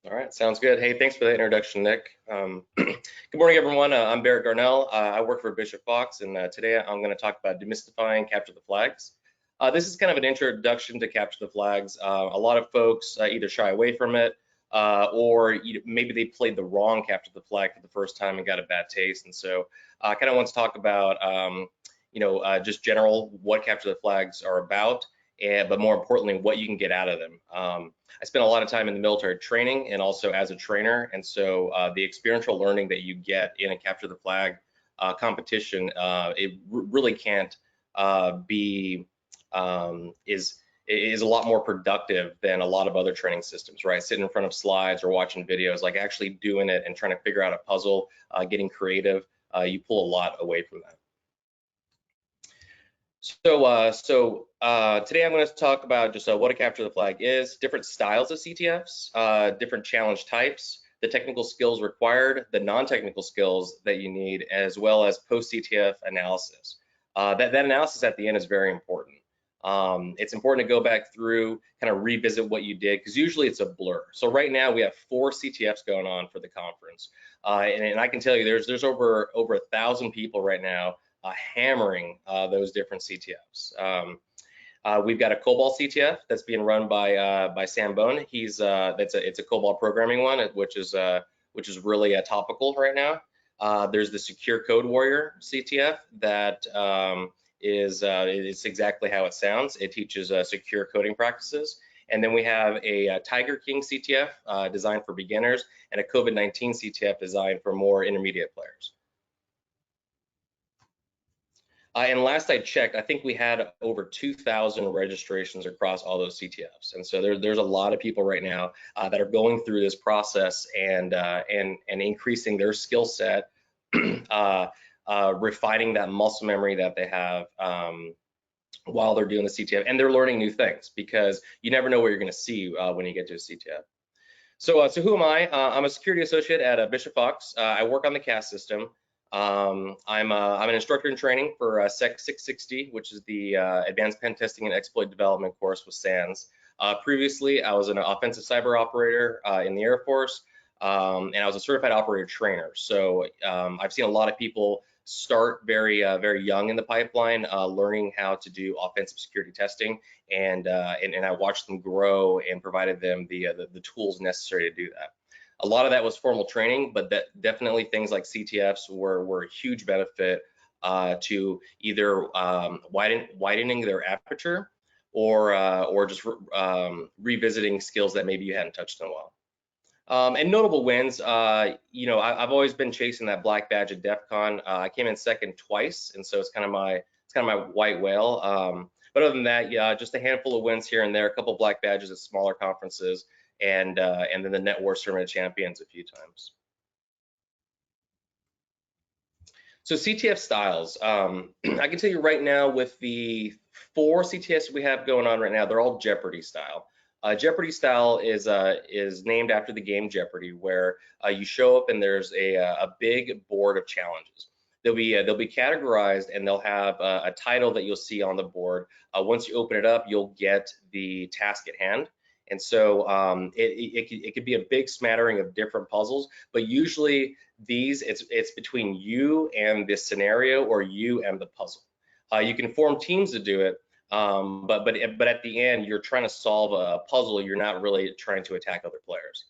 All right, sounds good. Hey, thanks for the introduction, Nick. Good morning, everyone. I'm Barrett Darnell. I work for Bishop Fox, and today I'm going to talk about demystifying capture the flags. This is kind of an introduction to capture the flags. A lot of folks either shy away from it, or maybe they played the wrong capture the flag for the first time and got a bad taste. And so I kind of want to talk about, just general what capture the flags are about, but more importantly, what you can get out of them. I spent a lot of time in the military training and also as a trainer, and so the experiential learning that you get in a capture the flag competition, it really can't be is a lot more productive than a lot of other training systems, right? Sitting in front of slides or watching videos, like actually doing it and trying to figure out a puzzle, getting creative, you pull a lot away from that. So today I'm going to talk about just what a capture the flag is, different styles of CTFs, different challenge types, the technical skills required, the non-technical skills that you need, as well as post-CTF analysis. That analysis at the end is very important. It's important to go back through, kind of revisit what you did, because usually it's a blur. So right now we have 4 CTFs going on for the conference, and I can tell you there's over 1,000 people right now hammering those different CTFs. We've got a COBOL CTF that's being run by Sam Bone. It's a COBOL programming one, which is really topical right now. There's the Secure Code Warrior CTF that it's exactly how it sounds. It teaches secure coding practices. And then we have a Tiger King CTF designed for beginners, and a COVID-19 CTF designed for more intermediate players. And last I checked, I think we had over 2,000 registrations across all those CTFs, and so there's a lot of people right now that are going through this process and increasing their skill set, refining that muscle memory that they have while they're doing the CTF, and they're learning new things because you never know what you're going to see when you get to a CTF. So who am I? I'm a security associate at Bishop Fox. I work on the CAS system. I'm an instructor in training for SEC 660, which is the Advanced Pen Testing and Exploit Development course with SANS. Previously, I was an offensive cyber operator in the Air Force, and I was a certified operator trainer. So I've seen a lot of people start very young in the pipeline, learning how to do offensive security testing, and I watched them grow and provided them the tools necessary to do that. A lot of that was formal training, but that definitely things like CTFs were a huge benefit to either widening their aperture or just revisiting skills that maybe you hadn't touched in a while. And notable wins, I've always been chasing that black badge at DEF CON. I came in second twice, and so it's kind of my white whale. But other than that, yeah, just a handful of wins here and there, a couple of black badges at smaller conferences, and then the Net Wars Tournament of Champions a few times. So CTF styles, I can tell you right now with the 4 CTFs we have going on right now, they're all Jeopardy style. Jeopardy style is named after the game Jeopardy, where you show up and there's a big board of challenges. They'll be categorized, and they'll have a title that you'll see on the board. Once you open it up, you'll get the task at hand. And so it could be a big smattering of different puzzles, but usually it's between you and the scenario or you and the puzzle. You can form teams to do it, but at the end you're trying to solve a puzzle. You're not really trying to attack other players,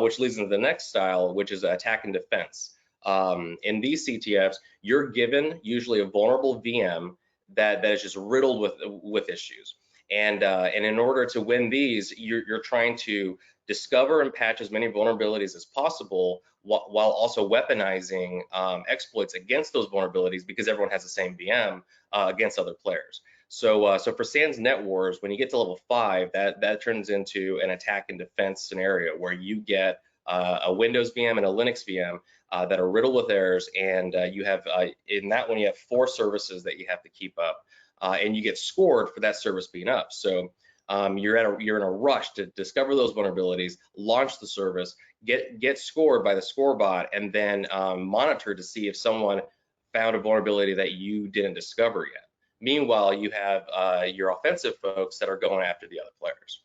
which leads into the next style, which is attack and defense. In these CTFs, you're given usually a vulnerable VM that is just riddled with issues. And in order to win these, you're trying to discover and patch as many vulnerabilities as possible, while also weaponizing exploits against those vulnerabilities, because everyone has the same VM against other players. So for SANS Net Wars, when you get to level 5, that turns into an attack and defense scenario where you get a Windows VM and a Linux VM that are riddled with errors, and you have in that one you have 4 services that you have to keep up. And you get scored for that service being up. So you're in a rush to discover those vulnerabilities, launch the service, get scored by the score bot, and then monitor to see if someone found a vulnerability that you didn't discover yet. Meanwhile, you have your offensive folks that are going after the other players.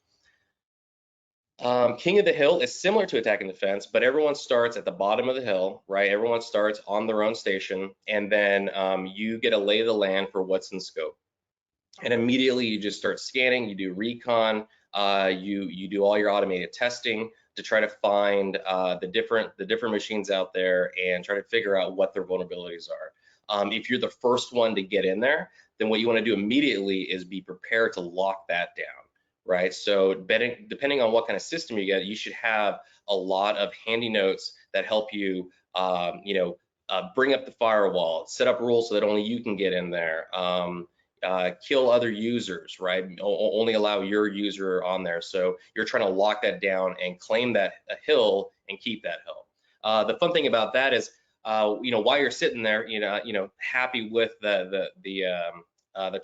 King of the Hill is similar to attack and defense, but everyone starts at the bottom of the hill, right? Everyone starts on their own station, and then you get a lay of the land for what's in scope. And immediately you just start scanning, you do recon, you do all your automated testing to try to find the different machines out there and try to figure out what their vulnerabilities are. If you're the first one to get in there, then what you want to do immediately is be prepared to lock that down, right? So depending on what kind of system you get, you should have a lot of handy notes that help you, bring up the firewall, set up rules so that only you can get in there. Kill other users, right? Only allow your user on there. So you're trying to lock that down and claim that hill and keep that hill. The fun thing about that is, while you're sitting there, happy with the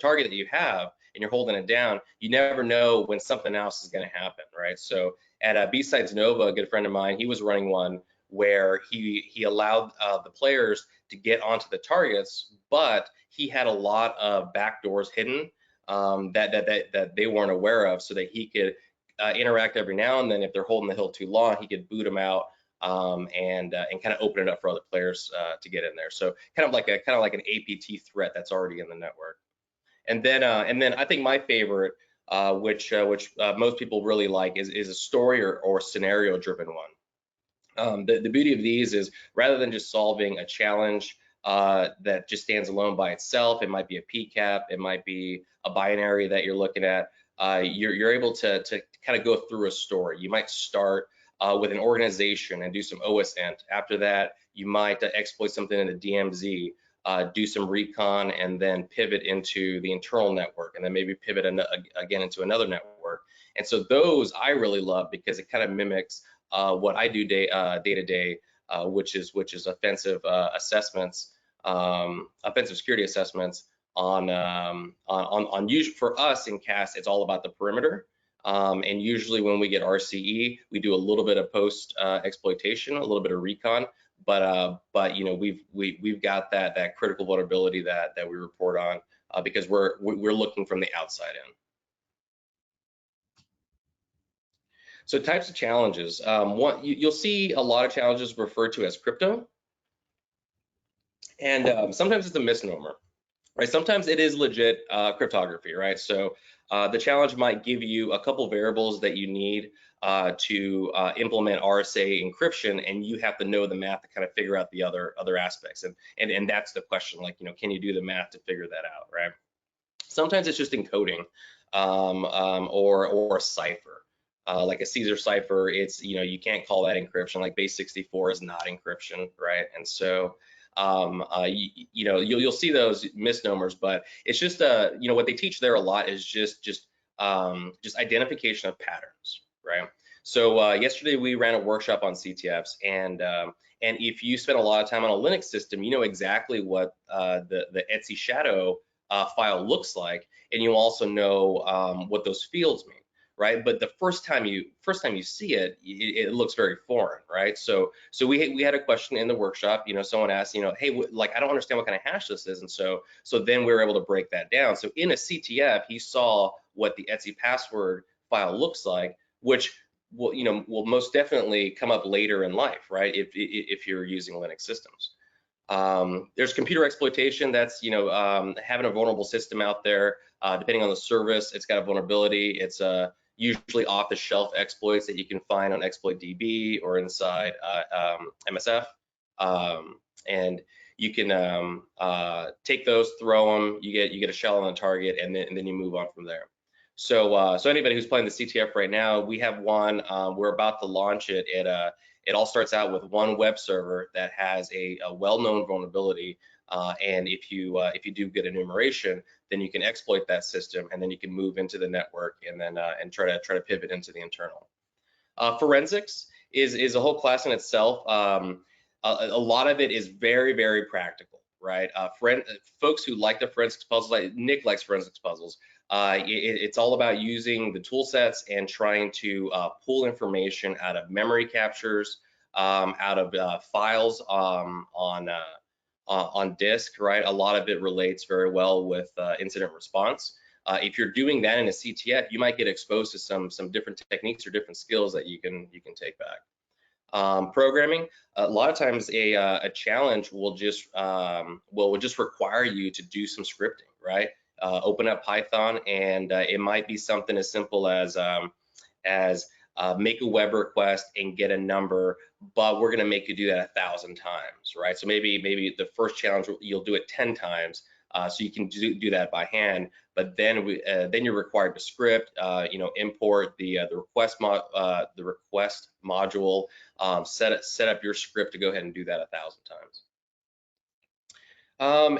target that you have and you're holding it down, you never know when something else is going to happen, right? So at B-Sides Nova, a good friend of mine, he was running one where he allowed the players to get onto the targets, but he had a lot of backdoors hidden that they weren't aware of, so that he could interact every now and then. If they're holding the hill too long, he could boot them out and kind of open it up for other players to get in there. So kind of like an APT threat that's already in the network. And then I think my favorite, which most people really like, is a story or scenario driven one. The beauty of these is, rather than just solving a challenge that just stands alone by itself, it might be a PCAP, it might be a binary that you're looking at, you're able to kind of go through a story. You might start with an organization and do some OSINT. After that, you might exploit something in a DMZ, do some recon, and then pivot into the internal network, and then maybe pivot again into another network. And so those I really love, because it kind of mimics what I do day to day, which is offensive assessments, offensive security assessments on usually for us in CAS, it's all about the perimeter. And usually when we get RCE, we do a little bit of post exploitation, a little bit of recon, but we've got that critical vulnerability that we report on because we're looking from the outside in. So types of challenges. You'll see a lot of challenges referred to as crypto, and sometimes it's a misnomer, right? Sometimes it is legit cryptography, right? So the challenge might give you a couple variables that you need to implement RSA encryption, and you have to know the math to kind of figure out the other aspects. And that's the question, like, can you do the math to figure that out, right? Sometimes it's just encoding or a cipher. Like a Caesar cipher, it's, you can't call that encryption. Like base 64 is not encryption, right? And so you'll see those misnomers, but it's just what they teach there a lot is just identification of patterns, right? So yesterday we ran a workshop on CTFs, and if you spend a lot of time on a Linux system, you know exactly what the etc shadow file looks like, and you also know what those fields mean, right? But the first time you see it, it looks very foreign, right? So we had a question in the workshop. Someone asked, hey, like, I don't understand what kind of hash this is, and so then we were able to break that down. So in a CTF, he saw what the etc password file looks like, which will most definitely come up later in life, right? If you're using Linux systems. There's computer exploitation. That's having a vulnerable system out there. Depending on the service, it's got a vulnerability. It's usually off-the-shelf exploits that you can find on ExploitDB or inside MSF, and you can take those, throw them. You get a shell on the target, and then you move on from there. So anybody who's playing the CTF right now, we have one. We're about to launch it. It all starts out with one web server that has a well-known vulnerability, and if you do get enumeration, then you can exploit that system, and then you can move into the network, and then try to pivot into the internal. Forensics is a whole class in itself. A lot of it is very, very practical, right? Folks who like the forensics puzzles, like Nick likes forensics puzzles. It's all about using the tool sets and trying to pull information out of memory captures, out of files on disk, right? A lot of it relates very well with incident response. if you're doing that in a CTF, you might get exposed to some different techniques or different skills that you can take back. Programming, a lot of times a challenge will just require you to do some scripting, right? Open up Python, and it might be something as simple as make a web request and get a number, but we're going to make you do that 1,000 times, right? So maybe the first challenge you'll do it 10 times, so you can do that by hand. But then you're required to script, import the request module, set up your script to go ahead and do that 1,000 times.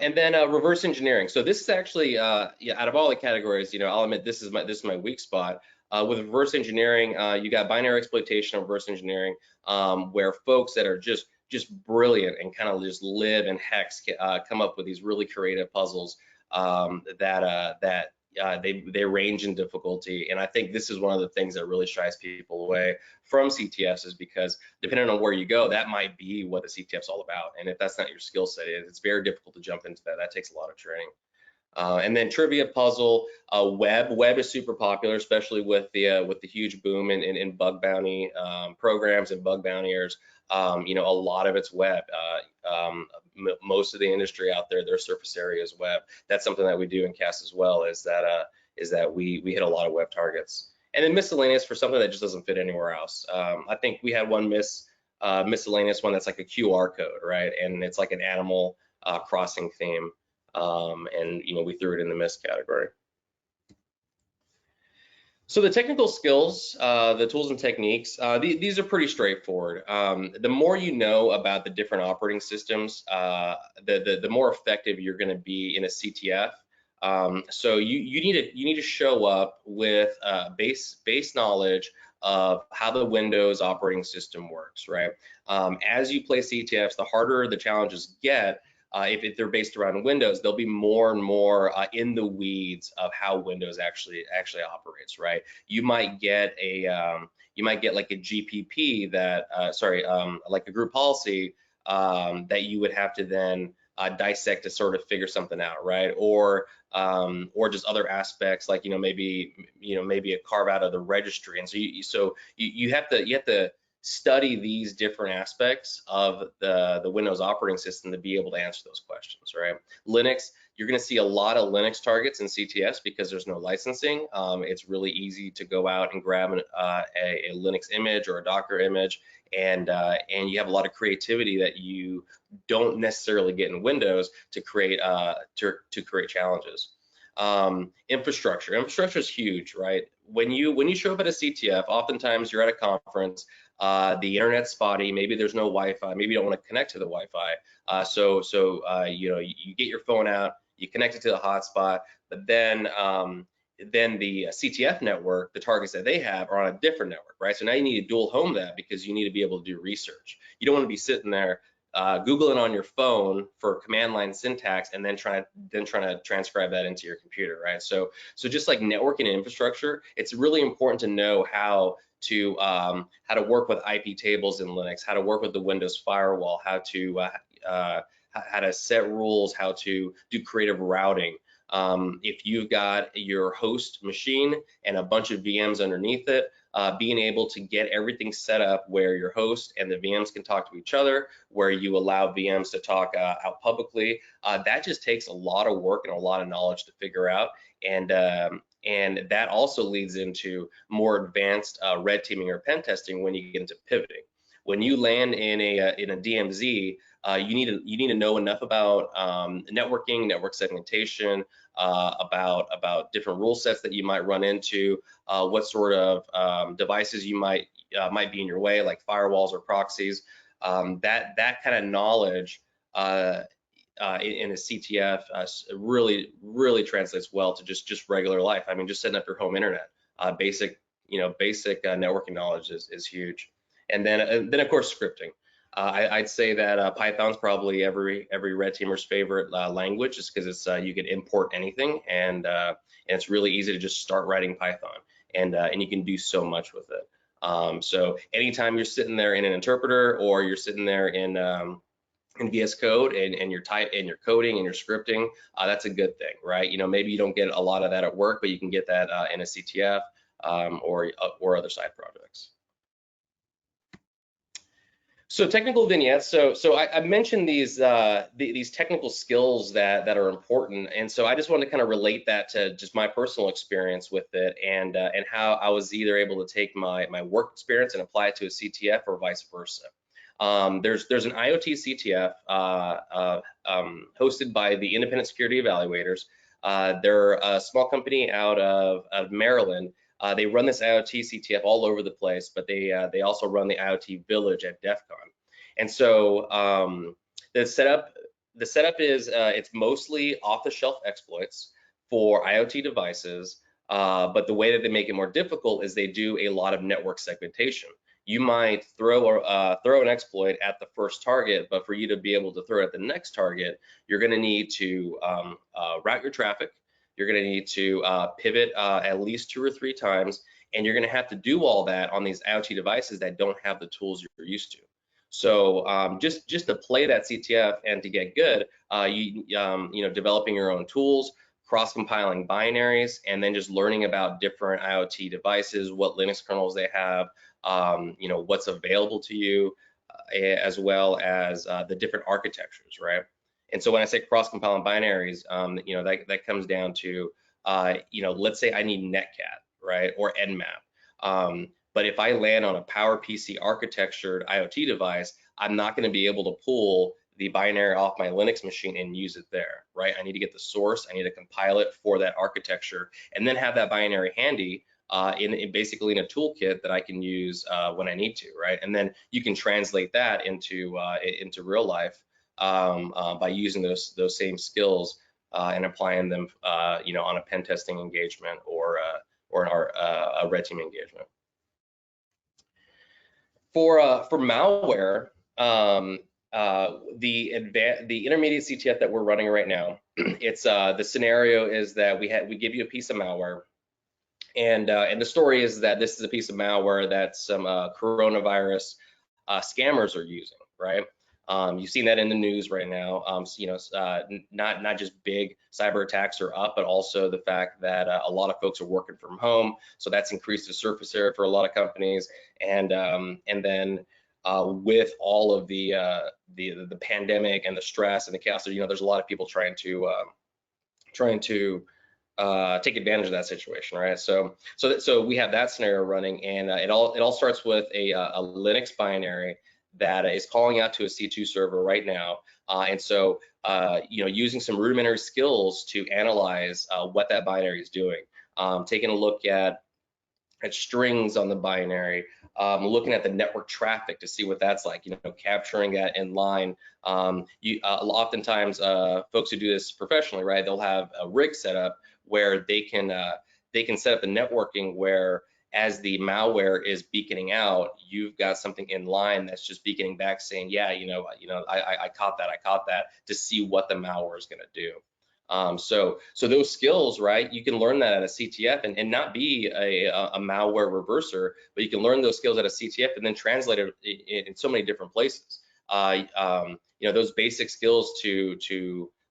And then reverse engineering. So this is actually, out of all the categories, I'll admit this is my weak spot. With reverse engineering, you got binary exploitation and reverse engineering, where folks that are just brilliant and kind of just live in hex come up with these really creative puzzles they range in difficulty. And I think this is one of the things that really shies people away from CTFs, is because depending on where you go, that might be what the CTF's all about. And if that's not your skill set, it's very difficult to jump into that. That takes a lot of training. And then trivia, puzzle, web is super popular, especially with the huge boom in bug bounty programs and bug bountiers. A lot of it's web. Most of the industry out there, their surface area is web. That's something that we do in CAS as well, is that we hit a lot of web targets. And then miscellaneous for something that just doesn't fit anywhere else. I think we had one miscellaneous one that's like a QR code, right? And it's like an Animal Crossing theme. And we threw it in the miss category. So the technical skills, the tools and techniques, these are pretty straightforward. The more you know about the different operating systems, the more effective you're going to be in a CTF. So you need to show up with base knowledge of how the Windows operating system works, right? As you play CTFs, the harder the challenges get. If they're based around Windows, they'll be more and more in the weeds of how Windows actually operates, right? You might get like a GPP that, like a group policy that you would have to then dissect to sort of figure something out, right? Or just other aspects, like maybe a carve out of the registry, and so you have to study these different aspects of the Windows operating system to be able to answer those questions, right? Linux, you're going to see a lot of Linux targets in CTFs because there's no licensing. It's really easy to go out and grab a Linux image or a Docker image, and you have a lot of creativity that you don't necessarily get in Windows to create challenges. Infrastructure is huge, right? When you show up at a CTF, oftentimes you're at a conference, the internet's spotty, maybe there's no Wi-Fi, maybe you don't want to connect to the Wi-Fi, so you get your phone out, you connect it to the hotspot, but then the CTF network, the targets that they have are on a different network, right? So now you need to dual home that, because you need to be able to do research. You don't want to be sitting there Googling on your phone for command line syntax and then trying to transcribe that into your computer, right? So just like networking and infrastructure, it's really important to know how to work with IP tables in Linux, how to work with the Windows firewall, how to set rules, how to do creative routing. If you've got your host machine and a bunch of VMs underneath it, being able to get everything set up where your host and the VMs can talk to each other, where you allow VMs to talk out publicly, that just takes a lot of work and a lot of knowledge to figure out. And that also leads into more advanced red teaming or pen testing when you get into pivoting. When you land in a DMZ, you need to know enough about networking, network segmentation, about different rule sets that you might run into, what sort of devices you might be in your way, like firewalls or proxies. That kind of knowledge in a CTF really translates well to just regular life. I mean, just setting up your home internet, basic networking knowledge is huge. And then of course scripting. I'd say that Python's probably every red teamer's favorite language, just because it's you can import anything, and it's really easy to just start writing Python, and you can do so much with it. So anytime you're sitting there in an interpreter, or you're sitting there in in VS Code and your type and your coding and your scripting, that's a good thing, right? Maybe you don't get a lot of that at work, but you can get that in a CTF or other side projects. So technical vignettes. So I mentioned these technical skills that are important, and so I just want to kind of relate that to just my personal experience with it, and how I was either able to take my work experience and apply it to a CTF or vice versa. There's an IoT CTF hosted by the Independent Security Evaluators. They're a small company out of Maryland. They run this IoT CTF all over the place, but they also run the IoT Village at DerpCon. And so the setup is it's mostly off-the-shelf exploits for IoT devices, but the way that they make it more difficult is they do a lot of network segmentation. You might throw an exploit at the first target, but for you to be able to throw it at the next target, you're going to need to route your traffic. You're going to need to pivot at least 2 or 3 times, and you're going to have to do all that on these IoT devices that don't have the tools you're used to. So just to play that CTF and to get good, developing your own tools, cross-compiling binaries, and then just learning about different IoT devices, what Linux kernels they have, what's available to you, as well as the different architectures, right? And so when I say cross-compiling binaries, that comes down to, let's say I need netcat, right, or nmap. But if I land on a PowerPC architectured IoT device, I'm not going to be able to pull the binary off my Linux machine and use it there, right? I need to get the source, I need to compile it for that architecture, and then have that binary handy basically in a toolkit that I can use when I need to, right? And then you can translate that into real life by using those same skills and applying them, on a pen testing engagement or a red team engagement. For malware, the intermediate CTF that we're running right now, it's the scenario is that we give you a piece of malware, and the story is that this is a piece of malware that some coronavirus scammers are using, right? You've seen that in the news right now. Not just big cyber attacks are up, but also the fact that a lot of folks are working from home, so that's increased the surface area for a lot of companies. And then with all of the pandemic and the stress and the chaos, there's a lot of people trying to take advantage of that situation, right? So we have that scenario running, and it all starts with a Linux binary that is calling out to a C2 server right now, and so using some rudimentary skills to analyze what that binary is doing, taking a look at strings on the binary, looking at the network traffic to see what that's like, capturing that in line. Oftentimes folks who do this professionally, right, they'll have a rig set up where they can set up the networking where as the malware is beaconing out, you've got something in line that's just beaconing back saying, yeah, I caught that, to see what the malware is going to do. So those skills, right, you can learn that at a CTF and not be a malware reverser, but you can learn those skills at a CTF and then translate it in so many different places. Those basic skills to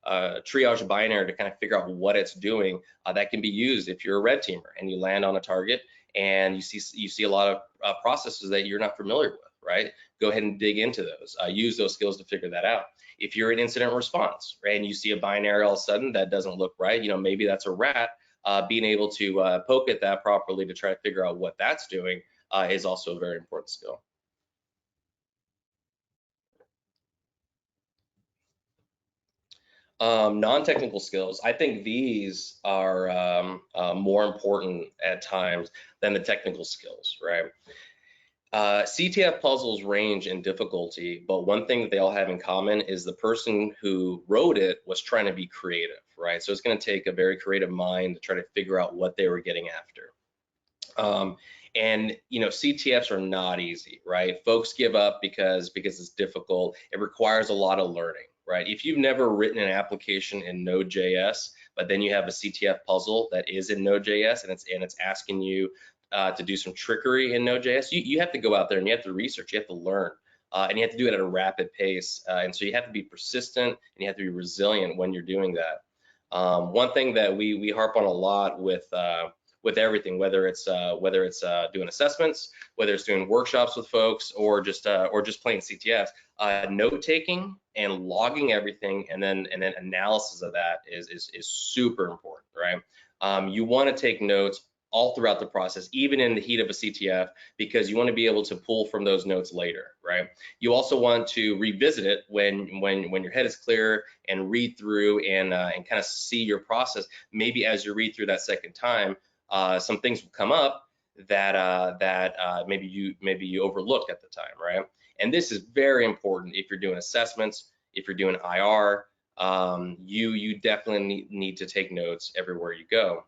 triage a binary to kind of figure out what it's doing, that can be used if you're a red teamer and you land on a target and you see a lot of processes that you're not familiar with, right? Go ahead and dig into those. Use those skills to figure that out. If you're in incident response, right, and you see a binary all of a sudden that doesn't look right, maybe that's a rat, being able to poke at that properly to try to figure out what that's doing is also a very important skill. Non-technical skills, I think these are more important at times than the technical skills, right? CTF puzzles range in difficulty, but one thing that they all have in common is the person who wrote it was trying to be creative, right? So it's going to take a very creative mind to try to figure out what they were getting after. And CTFs are not easy, right? Folks give up because it's difficult. It requires a lot of learning, right? If you've never written an application in Node.js, but then you have a CTF puzzle that is in Node.js and it's asking you to do some trickery in Node.js, you have to go out there and you have to research, you have to learn. and you have to do it at a rapid pace. And so you have to be persistent and you have to be resilient when you're doing that. One thing that we harp on a lot with everything, whether it's doing assessments, whether it's doing workshops with folks, or just plain CTFs, note taking and logging everything, and then analysis of that is super important, right? You want to take notes all throughout the process, even in the heat of a CTF, because you want to be able to pull from those notes later, right? You also want to revisit it when your head is clear and read through and kind of see your process. Maybe as you read through that second time, some things will come up that maybe you overlooked at the time, right? And this is very important if you're doing assessments, if you're doing IR. You definitely need to take notes everywhere you go.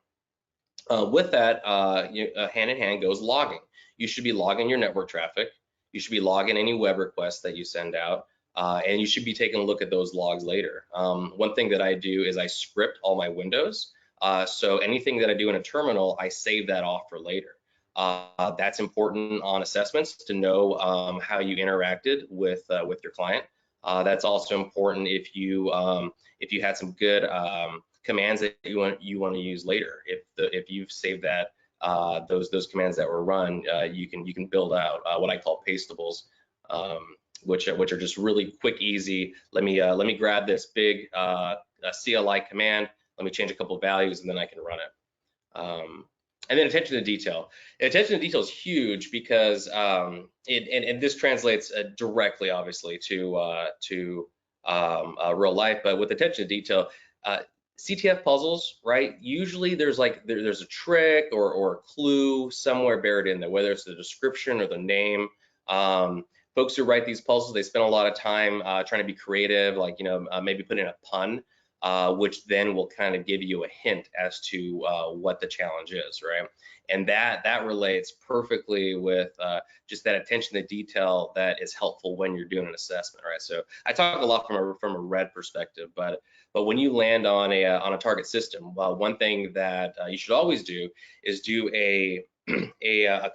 With that, hand in hand goes logging. You should be logging your network traffic. You should be logging any web requests that you send out, and you should be taking a look at those logs later. One thing that I do is I script all my windows. So anything that I do in a terminal, I save that off for later. That's important on assessments to know how you interacted with your client. That's also important if you had some good commands that you want to use later. If you've saved that those commands that were run, you can build out what I call pastables, which are just really quick, easy. Let me grab this big CLI command. Let me change a couple of values, and then I can run it. And then attention to detail. Attention to detail is huge because and this translates directly, obviously, to real life. But with attention to detail, CTF puzzles, right? Usually there's a trick or a clue somewhere buried in there, whether it's the description or the name. Folks who write these puzzles, they spend a lot of time trying to be creative, like maybe put in a pun, which then will kind of give you a hint as to what the challenge is, right? And that relates perfectly with just that attention to detail that is helpful when you're doing an assessment, right? So I talk a lot from a red perspective, but when you land on a target system, one thing that you should always do is do a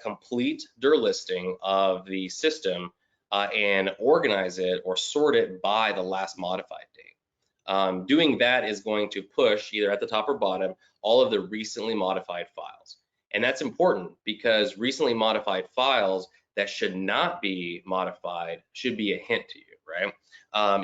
complete DIR listing of the system and organize it or sort it by the last modified date. Doing that is going to push either at the top or bottom all of the recently modified files. And that's important because recently modified files that should not be modified should be a hint to you, right?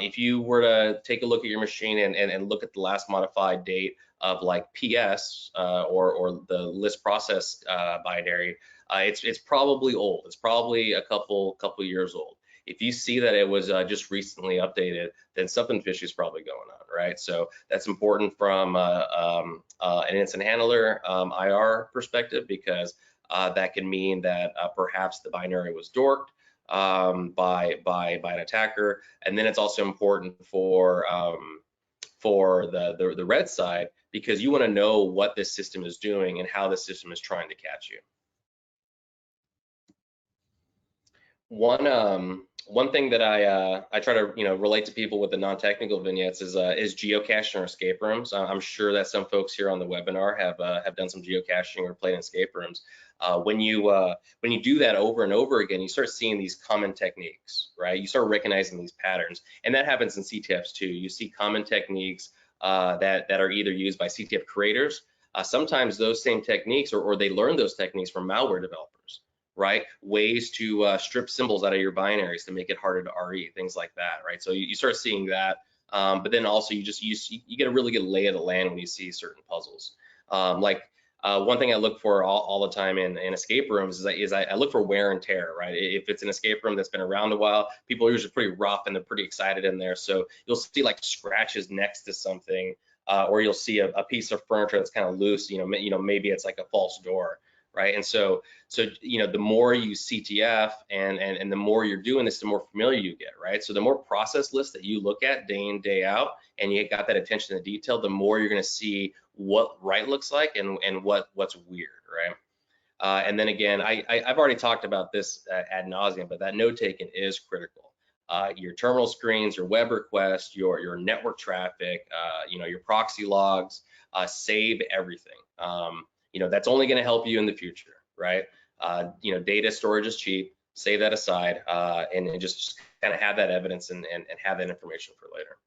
If you were to take a look at your machine and look at the last modified date of like PS or the list process binary, it's probably old. It's probably a couple years old. If you see that it was just recently updated, then something fishy is probably going on, right? So that's important from an incident handler IR perspective, because that can mean that perhaps the binary was dorked by an attacker, and then it's also important for the red side, because you want to know what this system is doing and how the system is trying to catch you. One thing that I try to relate to people with the non-technical vignettes is geocaching or escape rooms. I'm sure that some folks here on the webinar have done some geocaching or played in escape rooms. When you do that over and over again, you start seeing these common techniques, right? You start recognizing these patterns, and that happens in CTFs too. You see common techniques that are either used by CTF creators. Sometimes those same techniques, or they learn those techniques from malware developers, right? Ways to strip symbols out of your binaries to make it harder to RE, things like that, right? So you start seeing that, but then also you get a really good lay of the land when you see certain puzzles. One thing I look for all the time in escape rooms is I look for wear and tear, right? If it's an escape room that's been around a while, people are usually pretty rough and they're pretty excited in there. So you'll see like scratches next to something, or you'll see a piece of furniture that's kind of loose. Maybe it's like a false door, right? And so the more you CTF and the more you're doing this, the more familiar you get, right? So the more process lists that you look at day in, day out, and you got that attention to detail, the more you're going to see what right looks like and what's weird, right? And then again, I've already talked about this ad nauseum, but that note taking is critical. Your terminal screens, your web requests, your network traffic, your proxy logs, save everything. That's only going to help you in the future, right? Data storage is cheap. save that aside, and just kind of have that evidence and have that information for later.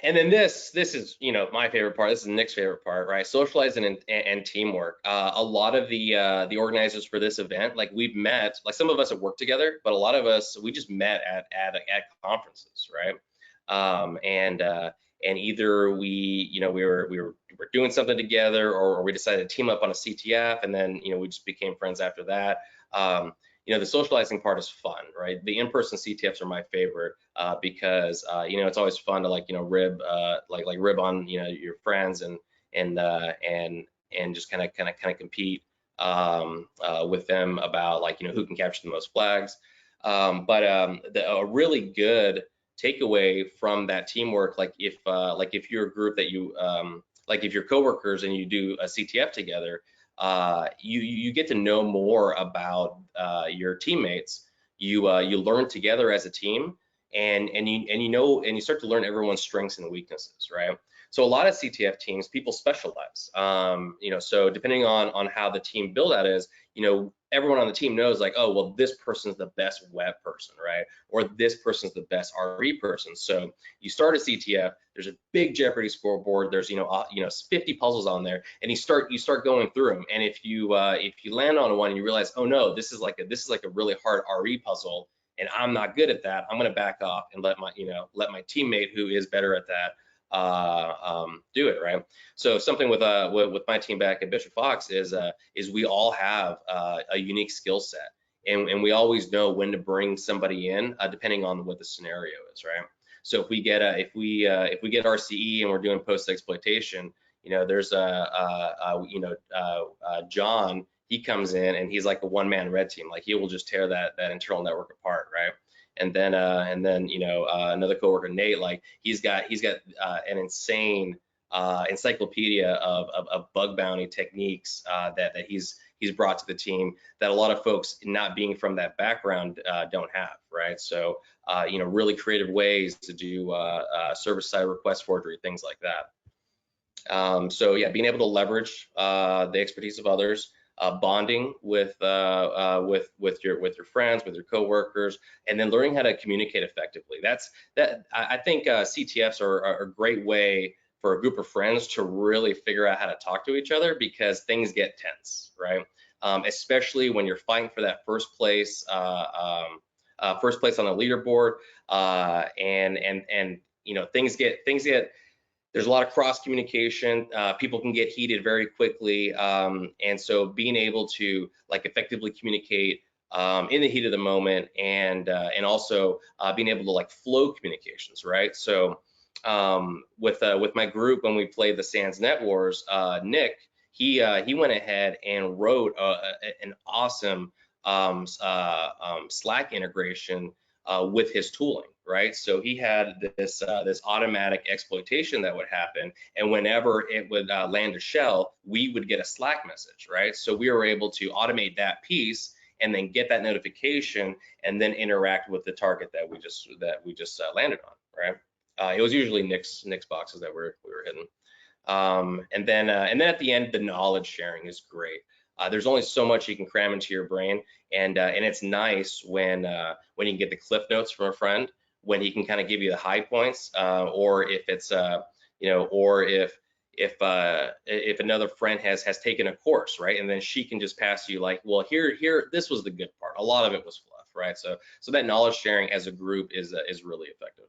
And then this is, you know, my favorite part. This is Nick's favorite part, right? Socializing and teamwork. A lot of the organizers for this event, like we've met, like some of us have worked together, but a lot of us, we just met at conferences, right? And either we, you know, we were doing something together, or we decided to team up on a CTF, and then, you know, we just became friends after that. You know, the socializing part is fun, right? The in-person CTFs are my favorite because you know, it's always fun to, like, you know, rib rib on, you know, your friends and just kind of compete with them about, like, you know, who can capture the most flags. A really good takeaway from that teamwork, like if you're a group that you like if you're coworkers and you do a CTF together, you get to know more about your teammates. You learn together as a team, and you start to learn everyone's strengths and weaknesses, right? So a lot of CTF teams, people specialize. You know, so depending on how the team build out is, you know, everyone on the team knows, like, oh, well, this person's the best web person, right? Or this person's the best RE person. So you start a CTF, there's a big Jeopardy scoreboard, there's, you know, 50 puzzles on there, and you start going through them. And if you land on one and you realize, oh no, this is like a really hard RE puzzle, and I'm not good at that, I'm going to back off and let my teammate who is better at that do it, right? So something with my team back at Bishop Fox is we all have a unique skill set, and we always know when to bring somebody in depending on what the scenario is, right? So if we get RCE and we're doing post exploitation, you know, there's John, he comes in and he's like a one-man red team, like he will just tear that internal network apart, right? And then you know, another coworker, Nate, like he's got an insane encyclopedia of bug bounty techniques that he's brought to the team that a lot of folks not being from that background don't have, right? So you know, really creative ways to do server-side request forgery, things like that. So yeah, being able to leverage the expertise of others, bonding with your friends, with your coworkers, and then learning how to communicate effectively. I think CTFs are a great way for a group of friends to really figure out how to talk to each other, because things get tense, right? Especially when you're fighting for that first place on the leaderboard, and you know, things get there's a lot of cross communication. People can get heated very quickly, and so being able to, like, effectively communicate in the heat of the moment, and also being able to, like, flow communications, right? So with my group, when we played the Sans Net Wars, Nick, he went ahead and wrote an awesome Slack integration with his tooling, right? So he had this automatic exploitation that would happen, and whenever it would land a shell, we would get a Slack message, right? So we were able to automate that piece and then get that notification and then interact with the target that we just landed on, right? It was usually Nick's boxes that we were hitting. And then at the end, the knowledge sharing is great. There's only so much you can cram into your brain, and it's nice when you can get the cliff notes from a friend, when he can kind of give you the high points, or if it's you know, or if another friend has taken a course, right, and then she can just pass you, like, well, here this was the good part, a lot of it was fluff, right? So that knowledge sharing as a group is really effective.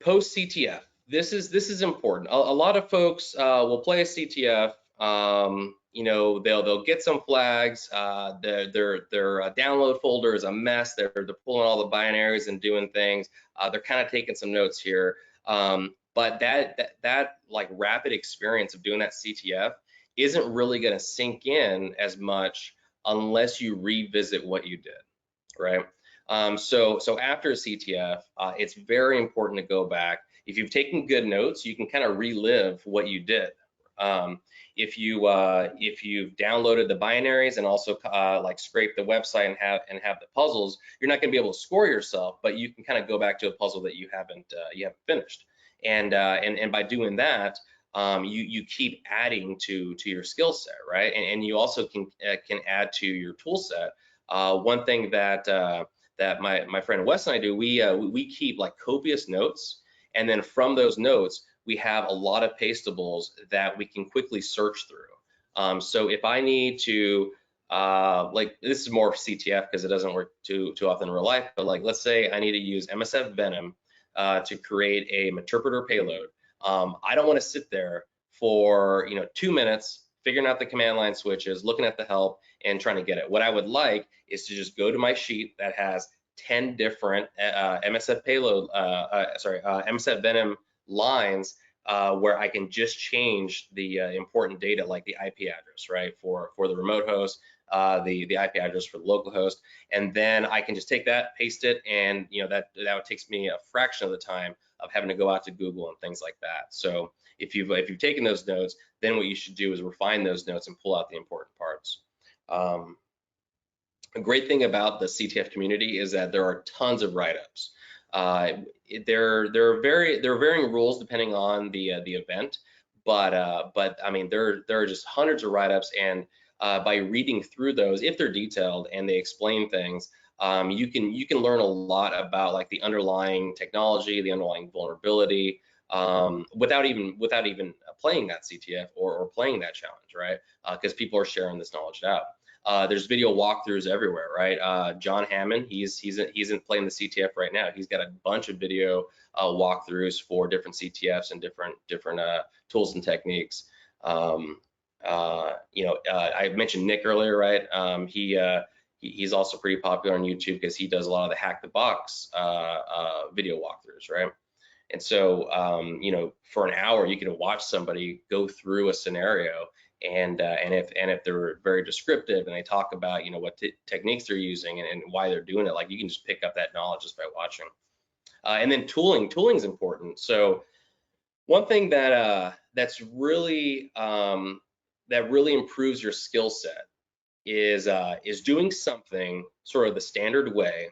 Post CTF. This is important. A lot of folks will play a CTF. You know, they'll get some flags. Their download folder is a mess. They're pulling all the binaries and doing things. They're kind of taking some notes here. But that like rapid experience of doing that CTF isn't really going to sink in as much unless you revisit what you did, right? So after a CTF, it's very important to go back. If you've taken good notes, you can kind of relive what you did. If you've downloaded the binaries and also like scrape the website and have the puzzles, you're not going to be able to score yourself, but you can kind of go back to a puzzle that you haven't finished. And by doing that, you keep adding to your skill set, right? And you also can add to your tool set. One thing that that my friend Wes and I do, we keep like copious notes, and then from those notes we have a lot of pastables that we can quickly search through. So if I need to like, this is more CTF because it doesn't work too often in real life, but like, let's say I need to use MSF Venom to create a interpreter payload. I don't want to sit there for 2 minutes figuring out the command line switches, looking at the help, and trying to get it. What I would like is to just go to my sheet that has 10 different MSF payload, MSF Venom lines where I can just change the important data like the IP address, right, for the remote host, the IP address for the local host, and then I can just take that, paste it, and that takes me a fraction of the time of having to go out to Google and things like that. So if you've taken those notes, then what you should do is refine those notes and pull out the important parts. A great thing about the CTF community is that there are tons of write-ups. There are varying rules depending on the event, but I mean there are just hundreds of write-ups, and by reading through those, if they're detailed and they explain things, you can learn a lot about like the underlying technology, the underlying vulnerability, without even playing that CTF or playing that challenge, right? Because people are sharing this knowledge out. There's video walkthroughs everywhere, right? John Hammond, he's playing the CTF right now. He's got a bunch of video walkthroughs for different CTFs and different tools and techniques. I mentioned Nick earlier, right? He's also pretty popular on YouTube because he does a lot of the hack the box video walkthroughs, right? And so, for an hour, you can watch somebody go through a scenario, and if they're very descriptive and they talk about what techniques they're using and why they're doing it, like, you can just pick up that knowledge just by watching. And then tooling is important. So one thing that that's really that really improves your skill set is doing something sort of the standard way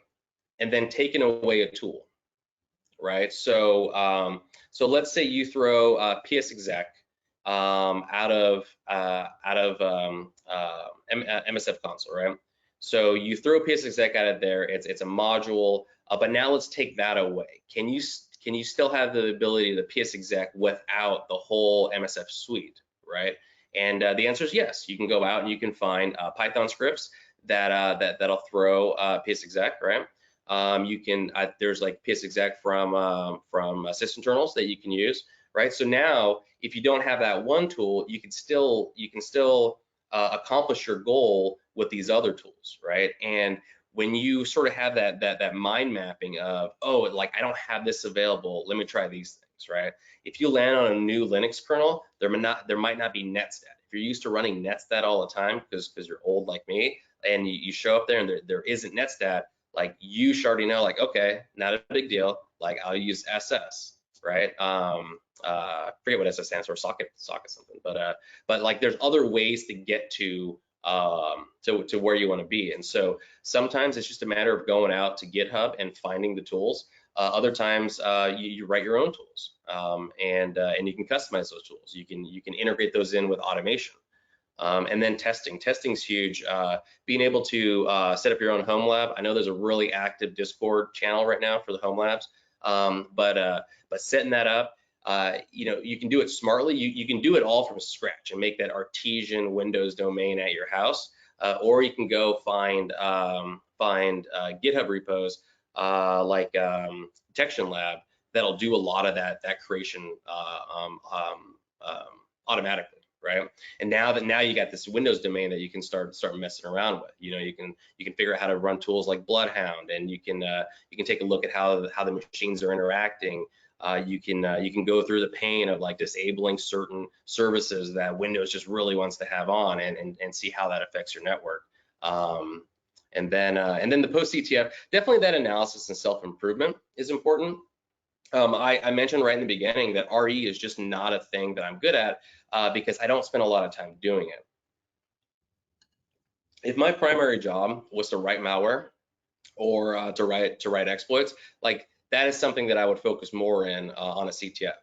and then taking away a tool, right? So so let's say you throw PSExec out of MSF console, right? So you throw PSExec out of there. It's a module, but now let's take that away. Can you still have the ability to PSExec without the whole MSF suite, right? And the answer is yes. You can go out and you can find Python scripts that'll throw PSExec, right? You can there's like PSExec from sysinternals that you can use, right? So now if you don't have that one tool, you can still accomplish your goal with these other tools, right? And when you sort of have that mind mapping of, oh, like, I don't have this available, let me try these things, right? If you land on a new Linux kernel, there might not be netstat. If you're used to running netstat all the time because you're old like me, and you show up there and there isn't netstat, like, you should already know, like, okay, not a big deal, like, I'll use SS, right? Forget what SS stands for, socket something, but like, there's other ways to get to where you want to be. And so sometimes it's just a matter of going out to GitHub and finding the tools. Other times you write your own tools, and you can customize those tools. You can integrate those in with automation. And then testing's huge. Being able to set up your own home lab. I know there's a really active Discord channel right now for the home labs, but setting that up, you can do it smartly. You can do it all from scratch and make that artesian Windows domain at your house, or you can go find GitHub repos like Detection Lab that'll do a lot of that creation automatically, right? And now you got this Windows domain that you can start messing around with. You can figure out how to run tools like Bloodhound, and you can take a look at how the machines are interacting. You can go through the pain of like disabling certain services that Windows just really wants to have on, and see how that affects your network. And then the post CTF, definitely that analysis and self-improvement is important. I mentioned right in the beginning that RE is just not a thing that I'm good at because I don't spend a lot of time doing it. If my primary job was to write malware or to write exploits, like, that is something that I would focus more in on a CTF.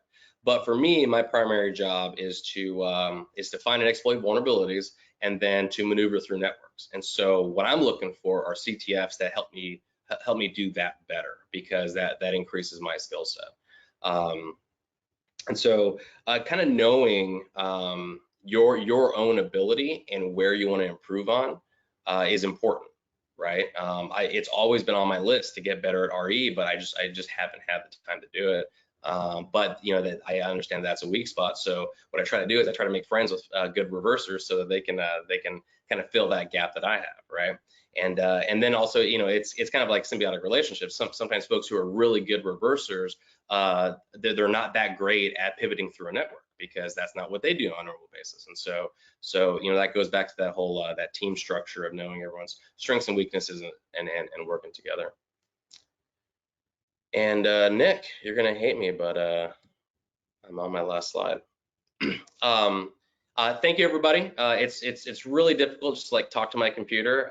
But for me, my primary job is to find and exploit vulnerabilities and then to maneuver through networks. And so what I'm looking for are CTFs that help me do that better, because that increases my skill set. And so kind of knowing your own ability and where you want to improve on is important, right? It's always been on my list to get better at RE, but I just haven't had the time to do it. But you know, that I understand that's a weak spot. So what I try to do is I try to make friends with good reversers so that they can kind of fill that gap that I have, right? And then also, you know, it's kind of like symbiotic relationships. Sometimes folks who are really good reversers, they're not that great at pivoting through a network, because that's not what they do on a normal basis. And so you know, that goes back to that whole that team structure of knowing everyone's strengths and weaknesses and working together. And Nick, you're gonna hate me, but I'm on my last slide. Thank you, everybody. It's really difficult just to like talk to my computer.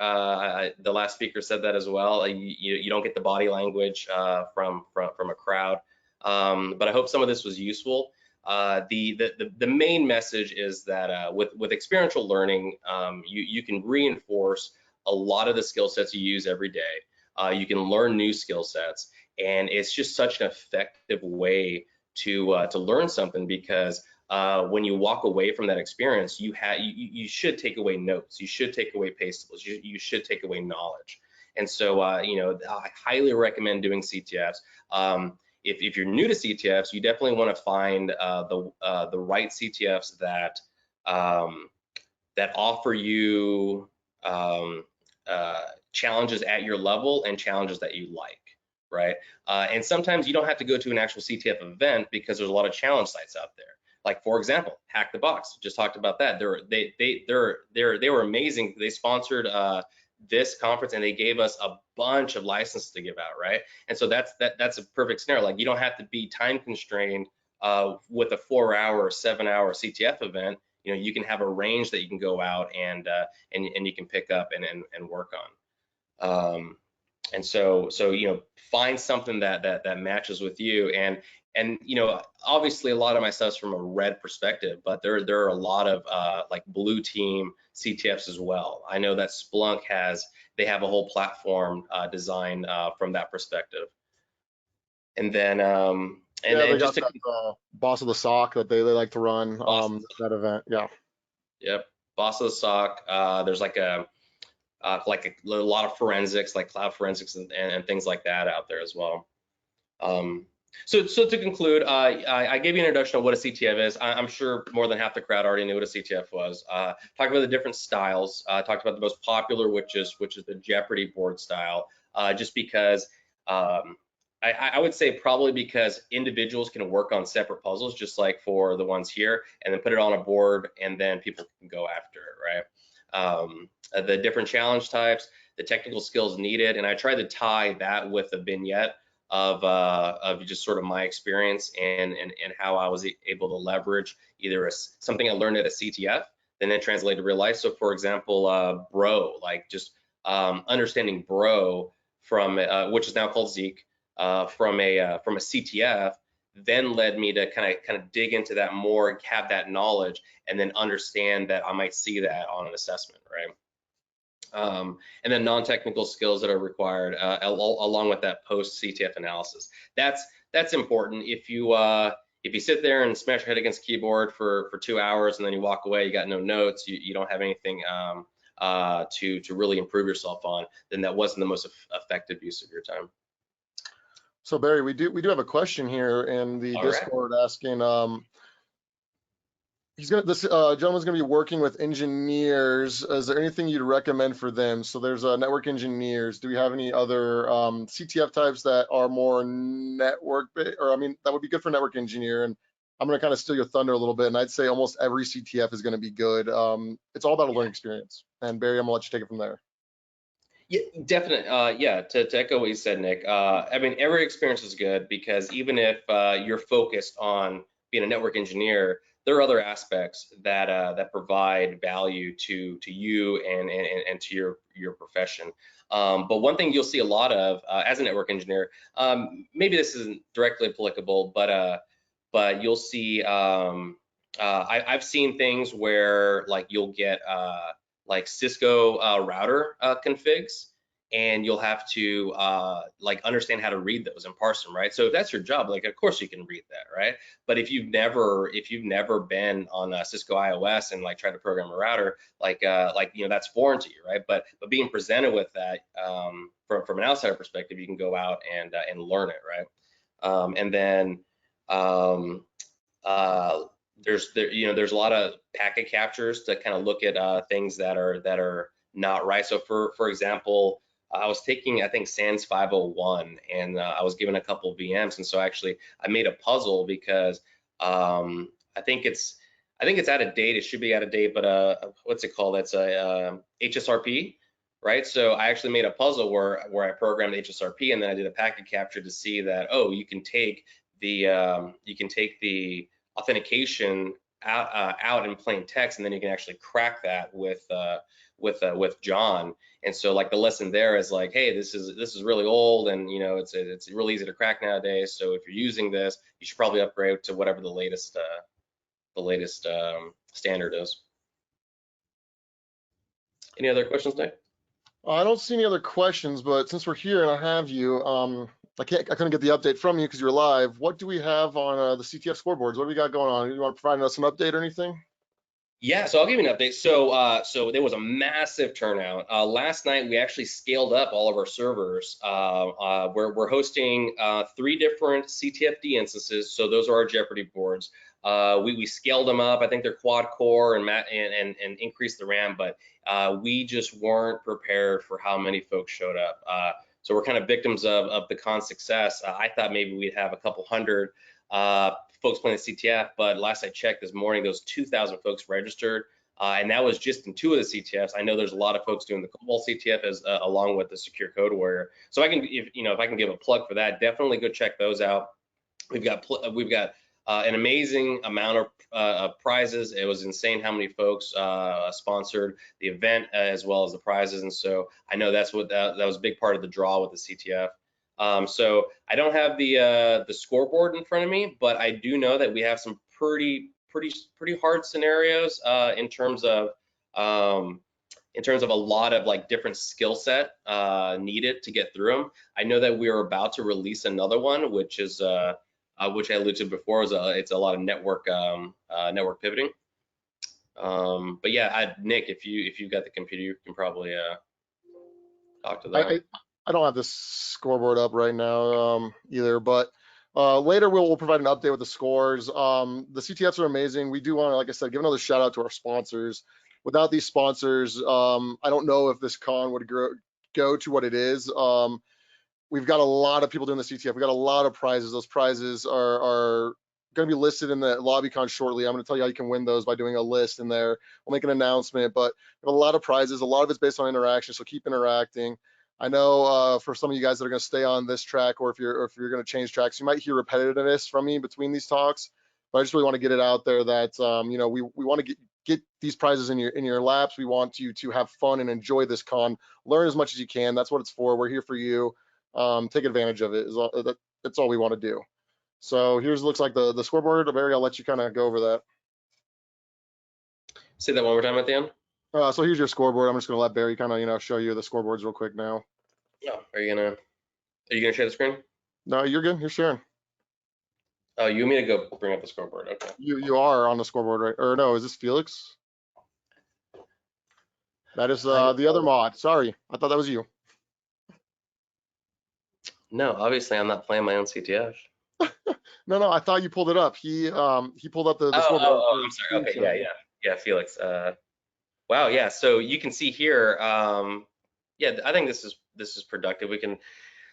The last speaker said that as well. You don't get the body language from a crowd. But I hope some of this was useful. The main message is that with experiential learning, you can reinforce a lot of the skill sets you use every day. You can learn new skill sets, and it's just such an effective way to learn something, because when you walk away from that experience, you should take away notes, you should take away pastables, you should take away knowledge. And so you know, I highly recommend doing CTFs. If you're new to CTFs, you definitely want to find the right CTFs that offer you challenges at your level and challenges that you like, right? And sometimes you don't have to go to an actual CTF event, because there's a lot of challenge sites out there. Like, for example, Hack the Box, just talked about that. They were amazing. They sponsored this conference, and they gave us a bunch of licenses to give out, right? And so that's a perfect scenario. Like, you don't have to be time constrained with a 4-hour or 7-hour CTF event. You know, you can have a range that you can go out and you can pick up and work on. And so you know, find something that matches with you. And you know, obviously a lot of my stuff's from a red perspective, but there are a lot of like blue team CTFs as well. I know that Splunk they have a whole platform designed from that perspective. And then they got that Boss of the SOC that they like to run that event. Yeah. Yep. Boss of the SOC. There's like a lot of forensics, like cloud forensics and things like that out there as well. So to conclude, I gave you an introduction of what a CTF is. I'm sure more than half the crowd already knew what a CTF was. Talked about the different styles. Talked about the most popular, which is the Jeopardy board style. Just because I would say probably because individuals can work on separate puzzles, just like for the ones here, and then put it on a board, and then people can go after it, right? The different challenge types, the technical skills needed, and I tried to tie that with a vignette of just sort of my experience and how I was able to leverage either something I learned at a CTF, then it translated to real life. So for example, Bro, like just understanding Bro from which is now called Zeek, from a CTF, then led me to kind of dig into that more, have that knowledge, and then understand that I might see that on an assessment, right? And then non-technical skills that are required along with that post-CTF analysis. That's important. If you sit there and smash your head against the keyboard for 2 hours and then you walk away, you got no notes, you don't have anything to really improve yourself on, then that wasn't the most effective use of your time. So Barry, we do have a question here in the Discord asking. This gentleman's going to be working with engineers. Is there anything you'd recommend for them? So there's network engineers. Do we have any other CTF types that are more network, or I mean, that would be good for network engineer? And I'm going to kind of steal your thunder a little bit, and I'd say almost every CTF is going to be good. It's all about a learning experience. And Barry, I'm going to let you take it from there. Yeah, definitely. Yeah, to echo what you said, Nick. I mean, every experience is good, because even if you're focused on being a network engineer, there are other aspects that provide value to you and to your profession. But one thing you'll see a lot of as a network engineer, maybe this isn't directly applicable, but but you'll see I've seen things where like you'll get like Cisco router configs, and you'll have to like understand how to read those and parse them, right? So if that's your job, like of course you can read that, right? But if you've never been on Cisco iOS and like tried to program a router, like that's foreign to you, right? But being presented with that from an outsider perspective, you can go out and learn it, right? And then there's a lot of packet captures to kind of look at things that are not right. So for example, I was taking, I think, SANS 501, and I was given a couple of VMs, and so actually I made a puzzle because I think it's out of date. It should be out of date, but what's it called? It's a HSRP, right? So I actually made a puzzle where I programmed HSRP, and then I did a packet capture to see that, oh, you can take the authentication out in plain text, and then you can actually crack that with John. And so like the lesson there is like, hey, this is really old, and it's really easy to crack nowadays. So if you're using this, you should probably upgrade to whatever the latest standard is. Any other questions, Nick? I don't see any other questions, but since we're here and I have you, I couldn't get the update from you because you're live. What do we have on the CTF scoreboards? What do we got going on? You want to provide us an update or anything? Yeah, so I'll give you an update. So there was a massive turnout. Last night we actually scaled up all of our servers. We're hosting 3 different CTFD instances. So those are our Jeopardy boards. We scaled them up. I think they're quad core and increased the RAM, but we just weren't prepared for how many folks showed up. So we're kind of victims of the con success. I thought maybe we'd have a couple hundred folks playing the CTF, but last I checked this morning, those 2,000 folks registered, and that was just in 2 of the CTFs. I know there's a lot of folks doing the Cobalt CTF along with the Secure Code Warrior. So if I can give a plug for that, definitely go check those out. We've got an amazing amount of prizes. It was insane how many folks sponsored the event as well as the prizes, and so I know that was a big part of the draw with the CTF. So I don't have the scoreboard in front of me, but I do know that we have some pretty hard scenarios in terms of a lot of like different skill set needed to get through them. I know that we are about to release another one, which is which I alluded to before, it's a lot of network pivoting. But yeah, Nick, if you've got the computer, you can probably talk to that. I don't have this scoreboard up right now either, but later we'll provide an update with the scores. The CTFs are amazing. We do want to, like I said, give another shout out to our sponsors. Without these sponsors, I don't know if this con would go to what it is. We've got a lot of people doing the CTF. We got a lot of prizes. Those prizes are going to be listed in the LobbyCon shortly. I'm going to tell you how you can win those by doing a list in there. We'll make an announcement, but we have a lot of prizes. A lot of it's based on interaction, so keep interacting. I know for some of you guys that are going to stay on this track, or if you're going to change tracks, you might hear repetitiveness from me between these talks. But I just really want to get it out there that we want to get these prizes in your laps. We want you to have fun and enjoy this con. Learn as much as you can. That's what it's for. We're here for you. Take advantage of it. That's all we want to do. So looks like the scoreboard. Barry, I'll let you kind of go over that. Say that one more time at the end. So here's your scoreboard. I'm just going to let Barry kind of show you the scoreboards real quick now. Oh, are you gonna share the screen? No, you're good. You're sharing. Oh, you want me to go bring up the scoreboard? Okay. You are on the scoreboard, right? Or no, is this Felix? That is the other mod. Sorry, I thought that was you. No, obviously I'm not playing my own CTF. No, I thought you pulled it up. He pulled up the scoreboard. Oh, I'm sorry. Okay, yeah, Felix. Wow, yeah. So you can see here. Yeah, I think this is productive.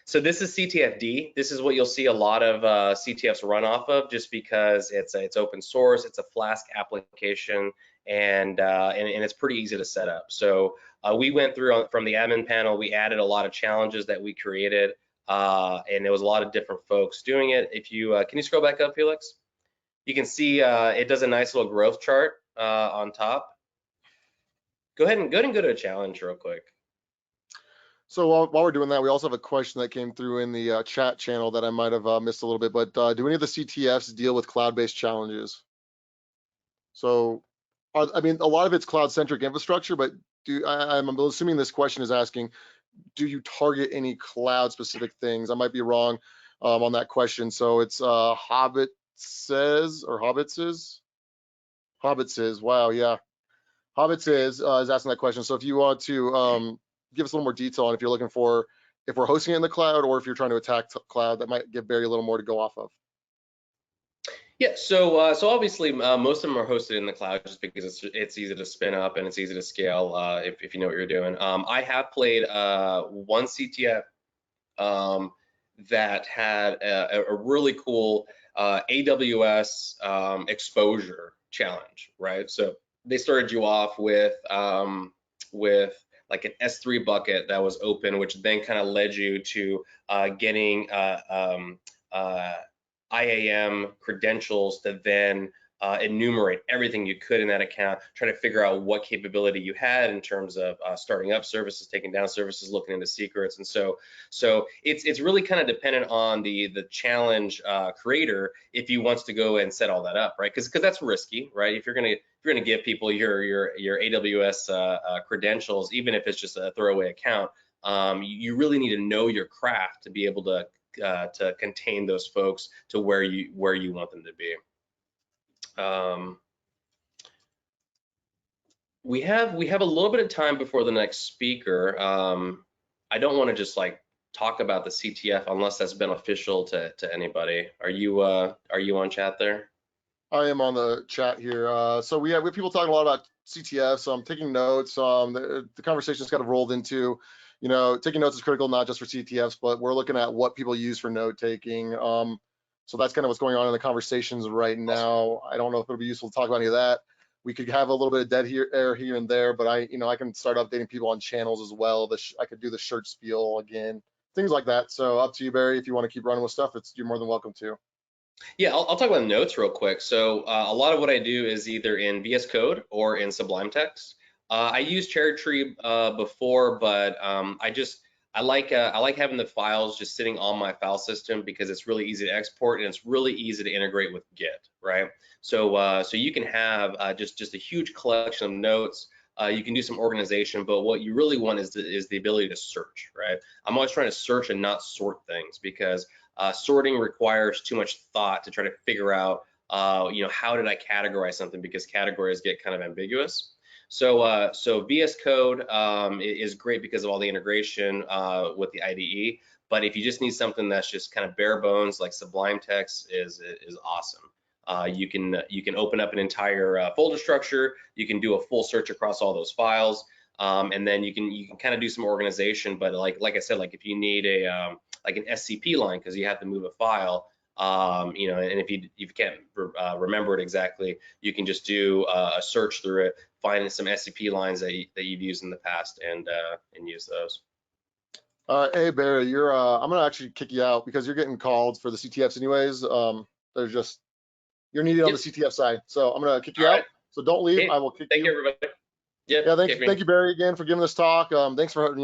So this is CTFD. This is what you'll see a lot of CTFs run off of, just because it's open source. It's a Flask application, and it's pretty easy to set up. So we went through from the admin panel. We added a lot of challenges that we created. And there was a lot of different folks doing it. If you can you scroll back up, Felix? You can see it does a nice little growth chart on top. Go ahead and go to a challenge real quick. So while we're doing that, we also have a question that came through in the chat channel that I might have missed a little bit, but do any of the CTFs deal with cloud-based challenges? So, I mean, a lot of it's cloud-centric infrastructure, but I'm assuming this question is asking, do you target any cloud-specific things? I might be wrong on that question. So it's Hobbit says, or Hobbit says? Hobbit says, wow, yeah. Hobbit says is asking that question. So if you want to give us a little more detail on if you're looking for if we're hosting it in the cloud or if you're trying to attack cloud, that might give Barry a little more to go off of. Yeah, so obviously most of them are hosted in the cloud just because it's easy to spin up and it's easy to scale if you know what you're doing. I have played one CTF that had a really cool AWS exposure challenge, right? So they started you off with like an S3 bucket that was open, which then kind of led you to getting IAM credentials to then enumerate everything you could in that account, try to figure out what capability you had in terms of starting up services, taking down services, looking into secrets. And so it's really kind of dependent on the challenge creator if he wants to go and set all that up, right? Because that's risky, right? If you're gonna give people your AWS credentials, even if it's just a throwaway account, you really need to know your craft to be able to contain those folks to where you want them to be. We have a little bit of time before the next speaker. I don't want to just like talk about the CTF unless that's beneficial to anybody. Are you on chat there? I am on the chat here. So we have people talking a lot about CTF, so I'm taking notes. The conversation's kind of rolled into, you know, taking notes is critical, not just for CTFs, but we're looking at what people use for note taking. So that's kind of what's going on in the conversations right now. I don't know if it'll be useful to talk about any of that. We could have a little bit of dead air here and there, but I can start updating people on channels as well. I could do the shirt spiel again, things like that. So up to you, Barry. If you want to keep running with stuff, you're more than welcome to. Yeah, I'll talk about notes real quick. So a lot of what I do is either in VS Code or in Sublime Text. I used Cherry Tree before, but I like having the files just sitting on my file system because it's really easy to export and it's really easy to integrate with Git, right? So you can have just a huge collection of notes. You can do some organization, but what you really want is the ability to search, right? I'm always trying to search and not sort things because sorting requires too much thought to try to figure out, how did I categorize something, because categories get kind of ambiguous. So VS Code is great because of all the integration with the IDE. But if you just need something that's just kind of bare bones, like Sublime Text is awesome. You can open up an entire folder structure. You can do a full search across all those files, and then you can kind of do some organization. But like I said, like if you need a like an SCP line because you have to move a file, and if you can't remember it exactly, you can just do a search through it, find some SCP lines that you've used in the past, and use those. Hey Barry, I'm gonna actually kick you out because you're getting called for the CTFs anyways. You're needed on the CTF side, so I'm gonna kick you out. So don't leave. I will kick you. Thank you, everybody. Yeah, thank you, Barry, again for giving this talk. Thanks for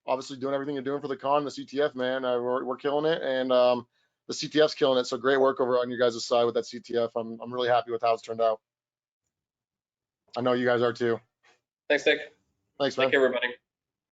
obviously doing everything you're doing for the con, the CTF, man. We're killing it, and the CTF's killing it. So great work over on you guys' side with that CTF. I'm really happy with how it's turned out. I know you guys are too. Thanks, Nick. Thanks, man. Thank you, everybody.